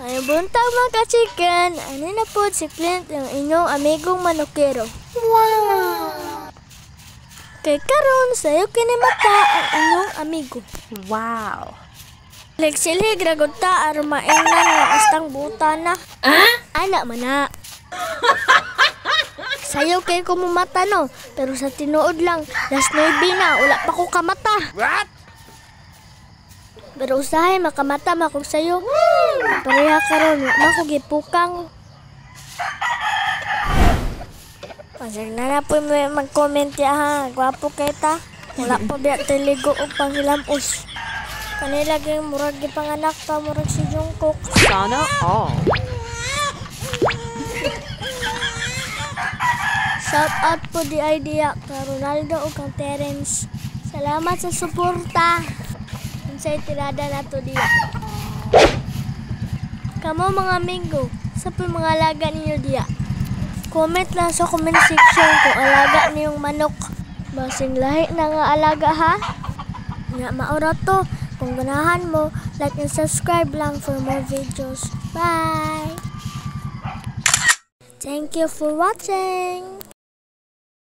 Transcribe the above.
Ay buntag mga ka-chicken, ano na po si Clint yung inyong amigong manukero. Wow! Kay karon sayo kinimata ang inyong amigo. Wow! Silig ragod ta aron maingan nga astang buta na. Ana man na. Sayo kay ko mumata no, pero sa tinuod lang, last 9 na, wala pa ko kamata. What? Pero usahay makamata makog sayo. Pareha karon, wa ko gipukang. Pasag na po mag-comment ya ha. Gwapo kay ta. Wala pa biya tiligo o panghilamos. Kanila gyud murag gipanganak ta murag si Jungkook. Sana all. Shout out po di idea ka Ronaldo o kang Terence. Salamat sa suporta. Unsay tirada nato diya. Kamo mga amigo, sa po mga alaga ninyo diya. Comment lang sa comment section kung alaga niyong manok. Basing lahi na nga alaga ha. Nga maura to. Kung ganahan mo, like and subscribe lang for more videos. Bye! Thank you for watching!